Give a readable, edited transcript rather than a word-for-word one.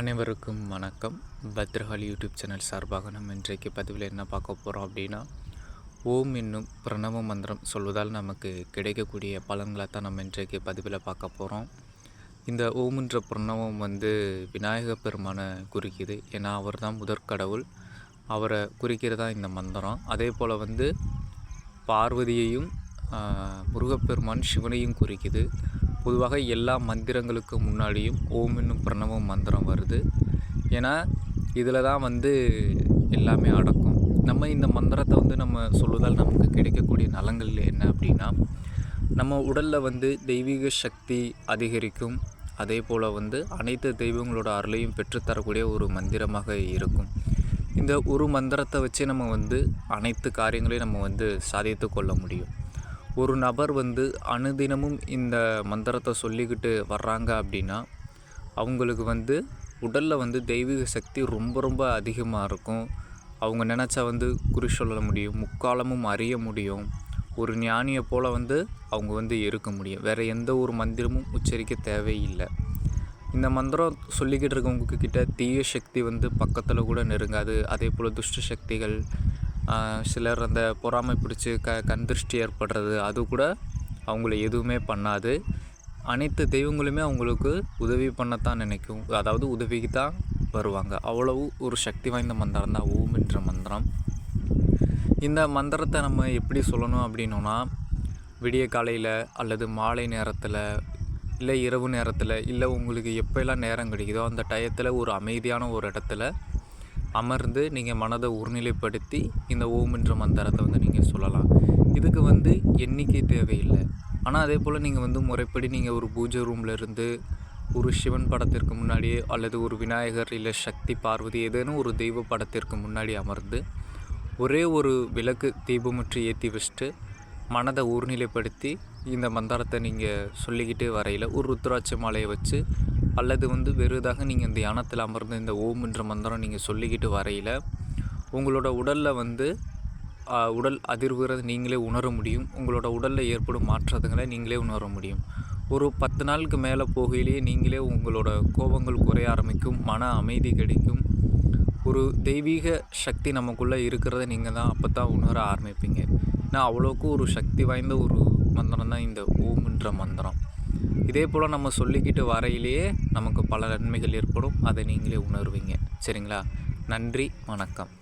அனைவருக்கும் வணக்கம். Bhadrakali YouTube channel சார்பாக நம்ம இன்றைக்கு பதிவில் என்ன பார்க்க போகிறோம் அப்படின்னா, ஓம் என்னும் பிரணவ மந்திரம் சொல்வதால் நமக்கு கிடைக்கக்கூடிய பலன்களை தான் நம்ம இன்றைக்கு பதிவில் பார்க்க போகிறோம். இந்த ஓம் என்ற பிரணவம் விநாயக பெருமானை குறிக்குது. ஏன்னா அவர் தான் முதற்கடவுள், அவரை குறிக்கிறதா இந்த மந்திரம். அதே போல் பார்வதியையும் முருகப்பெருமான் சிவனையும் குறிக்குது. பொதுவாக எல்லா மந்திரங்களுக்கு முன்னாடியும் ஓம் என்னும் பிரணவ மந்திரம் வருது. ஏன்னா இதில் தான் எல்லாமே அடக்கும். நம்ம இந்த மந்திரத்தை நம்ம சொல்வதால் நமக்கு கிடைக்கக்கூடிய நலங்கள் என்ன அப்படின்னா, நம்ம உடலில் தெய்வீக சக்தி அதிகரிக்கும். அதே போல் அனைத்து தெய்வங்களோட அருளையும் பெற்றுத்தரக்கூடிய ஒரு மந்திரமாக இருக்கும். இந்த ஒரு மந்திரத்தை வச்சு நம்ம அனைத்து காரியங்களையும் நம்ம சாதித்து கொள்ள முடியும். ஒரு நபர் அனுதினமும் இந்த மந்திரத்தை சொல்லிக்கிட்டு வர்றாங்க அப்படின்னா, அவங்களுக்கு உடலில் தெய்வீக சக்தி ரொம்ப ரொம்ப அதிகமாக இருக்கும். அவங்க நினச்சா குறி சொல்ல முடியும், முக்காலமும் அறிய முடியும். ஒரு ஞானியை போல் அவங்க இருக்க முடியும். வேறு எந்த ஒரு மந்திரமும் உச்சரிக்க தேவையில்லை. இந்த மந்திரம் சொல்லிக்கிட்டு இருக்கவங்க கிட்ட தீய சக்தி பக்கத்தில் கூட நெருங்காது. அதே போல் துஷ்ட சக்திகள், சிலர் அந்த பொறாமை பிடிச்சி கண் திருஷ்டி ஏற்படுறது, அது கூட அவங்கள எதுவுமே பண்ணாது. அனைத்து தெய்வங்களுமே அவங்களுக்கு உதவி பண்ணத்தான் நினைக்கும். அதாவது உதவிக்கு தான் வருவாங்க. அவ்வளவு ஒரு சக்தி வாய்ந்த மந்திரம் தான் ஓம் என்ற மந்திரம். இந்த மந்திரத்தை நம்ம எப்படி சொல்லணும் அப்படின்னோன்னா, விடிய காலையில் அல்லது மாலை நேரத்தில், இல்லை இரவு நேரத்தில், இல்லை உங்களுக்கு எப்போல்லாம் நேரம் கிடைக்குதோ அந்த டயத்தில் ஒரு அமைதியான ஒரு இடத்துல அமர்ந்து நீங்கள் மனதை ஒருநிலைப்படுத்தி இந்த ஓம் என்ற மந்திரத்தை நீங்கள் சொல்லலாம். இதுக்கு எண்ணிக்கை தேவையில்லை. ஆனால் அதே போல் நீங்கள் முறைப்படி நீங்கள் ஒரு பூஜை ரூமில் இருந்து ஒரு சிவன் படத்திற்கு முன்னாடியே அல்லது ஒரு விநாயகர் இல்லை சக்தி பார்வதி ஏதேனும் ஒரு தெய்வ படத்திற்கு முன்னாடி அமர்ந்து ஒரே ஒரு விளக்கு தீபமுற்றி ஏற்றி வச்சுட்டு மனதை ஒருநிலைப்படுத்தி இந்த மந்திரத்தை நீங்கள் சொல்லிக்கிட்டே வரையில் ஒரு ருத்ராட்ச மாலையை வச்சு அல்லது வெறுதாக நீங்கள் தியானத்தில் அமர்ந்து இந்த ஓம் என்ற மந்திரம் நீங்கள் சொல்லிக்கிட்டு வரையில் உங்களோட உடலில் உடல் அதிர்வுகிறத நீங்களே உணர முடியும். உங்களோட உடலில் ஏற்படும் மாற்றங்களை நீங்களே உணர முடியும். ஒரு 10 நாளுக்கு மேலே போகையிலேயே நீங்களே உங்களோட கோபங்கள் குறைய ஆரம்பிக்கும், மன அமைதி கிடைக்கும். ஒரு தெய்வீக சக்தி நமக்குள்ளே இருக்கிறத நீங்கள் தான் அப்போ தான் உணர ஆரம்பிப்பீங்க. ஏன்னா அவ்வளோக்கும் ஒரு சக்தி வாய்ந்த ஒரு மந்திரம் தான் இந்த ஓம் என்ற மந்திரம். இதே போல் நம்ம சொல்லிக்கிட்டு வரையிலேயே நமக்கு பல நன்மைகள் ஏற்படும். அதை நீங்களே உணர்வீங்க. சரிங்களா? நன்றி, வணக்கம்.